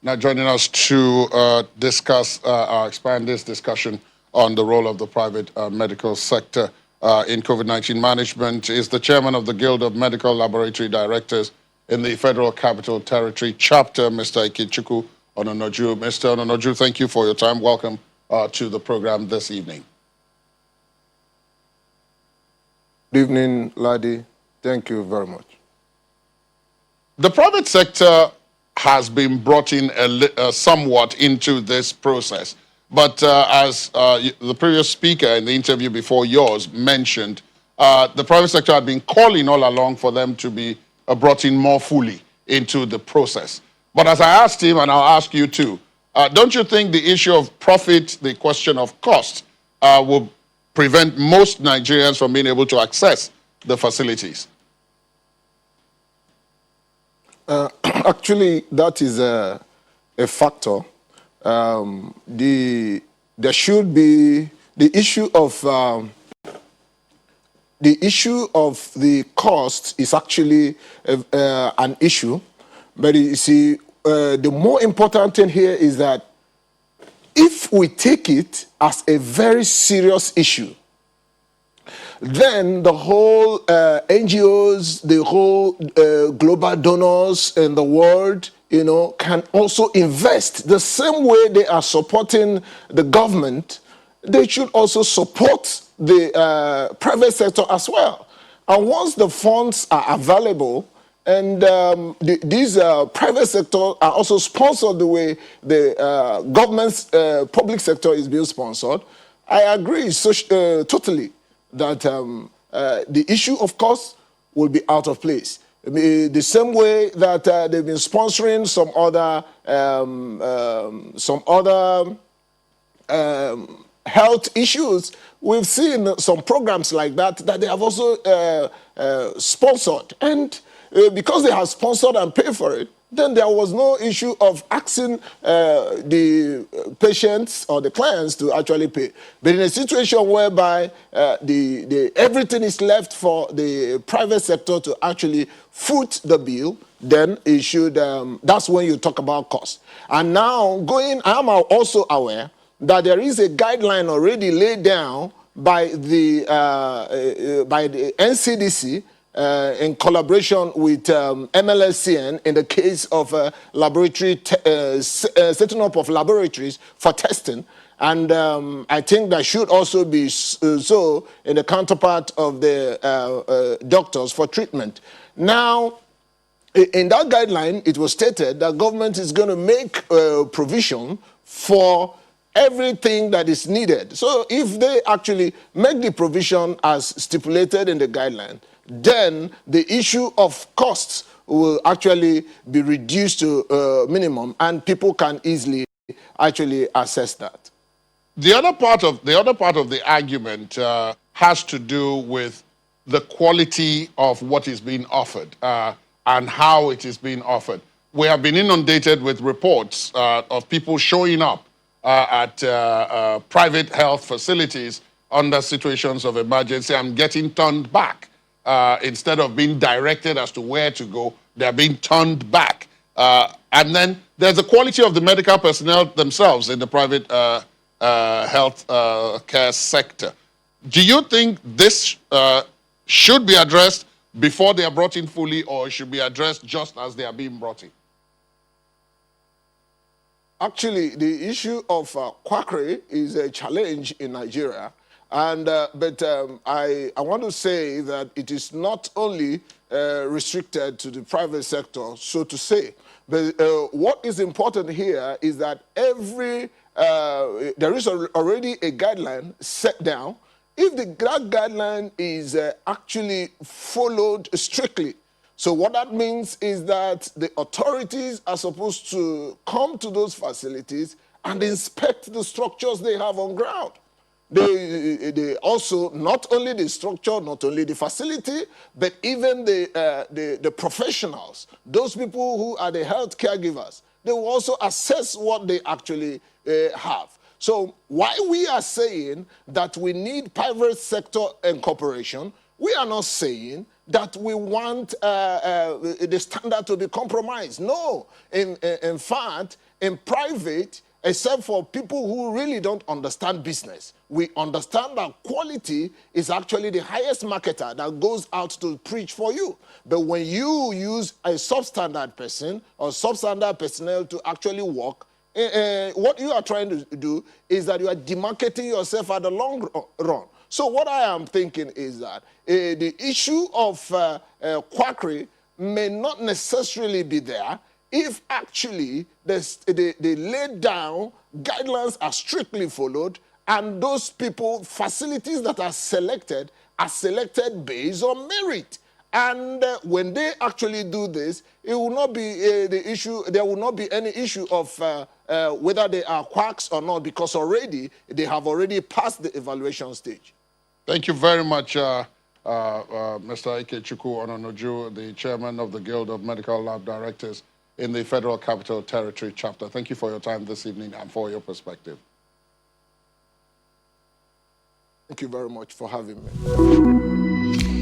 now joining us to discuss or expand this discussion on the role of the private medical sector in COVID-19 management is the chairman of the Guild of Medical Laboratory Directors in the Federal Capital Territory chapter, Mr. Ikechukwu Ononoju. Mr. Ononoju, thank you for your time. Welcome to the program this evening. Good evening, Ladi. Thank you very much. The private sector has been brought in somewhat into this process. But as the previous speaker in the interview before yours mentioned, the private sector had been calling all along for them to be brought in more fully into the process. But as I asked him, and I'll ask you too, don't you think the issue of profit, the question of cost, will prevent most Nigerians from being able to access the facilities? Actually, that is a factor. There should be the issue of the cost is actually an issue, but you see, the more important thing here is that if we take it as a very serious issue, then the whole NGOs, the whole global donors in the world, can also invest the same way they are supporting the government. They should also support the private sector as well. And once the funds are available, and these private sector are also sponsored the way the government's public sector is being sponsored, I agree totally that the issue of course will be out of place. The same way that they've been sponsoring some other health issues, we've seen some programs like that they have also sponsored. And because they have sponsored and paid for it, then there was no issue of asking the patients or the clients to actually pay. But in a situation whereby everything is left for the private sector to actually foot the bill, then it should. That's when you talk about cost. And now I'm also aware that there is a guideline already laid down by the NCDC. In collaboration with MLSCN in the case of laboratory setting up of laboratories for testing. And I think that should also be so in the counterpart of the doctors for treatment. Now, in that guideline, it was stated that government is going to make provision for everything that is needed. So if they actually make the provision as stipulated in the guideline, then the issue of costs will actually be reduced to minimum, and people can easily actually assess that. The other part of the argument has to do with the quality of what is being offered and how it is being offered. We have been inundated with reports of people showing up at private health facilities under situations of emergency and getting turned back. Instead of being directed as to where to go, they're being turned back. And then there's the quality of the medical personnel themselves in the private health care sector. Do you think this should be addressed before they are brought in fully, or should be addressed just as they are being brought in? Actually, the issue of quackery is a challenge in Nigeria. And but I want to say that it is not only restricted to the private sector, so to say. But what is important here is that there is already a guideline set down. If that guideline is actually followed strictly, so what that means is that the authorities are supposed to come to those facilities and inspect the structures they have on ground. They also, not only the structure, not only the facility, but even the professionals, those people who are the health caregivers, they will also assess what they actually have. So why we are saying that we need private sector incorporation, we are not saying that we want the standard to be compromised. No. In fact, in private, except for people who really don't understand business, we understand that quality is actually the highest marketer that goes out to preach for you. But when you use a substandard person or substandard personnel to actually work, what you are trying to do is that you are demarketing yourself at the long run. So what I am thinking is that the issue of quackery may not necessarily be there if actually the laid down guidelines are strictly followed, and those people, facilities that are selected based on merit. And when they actually do this, it will not be the issue. There will not be any issue of whether they are quacks or not, because already they have already passed the evaluation stage. Thank you very much, Mr. Ikechukwu Ononoju, the chairman of the Guild of Medical Lab Directors in the Federal Capital Territory chapter. Thank you for your time this evening and for your perspective. Thank you very much for having me.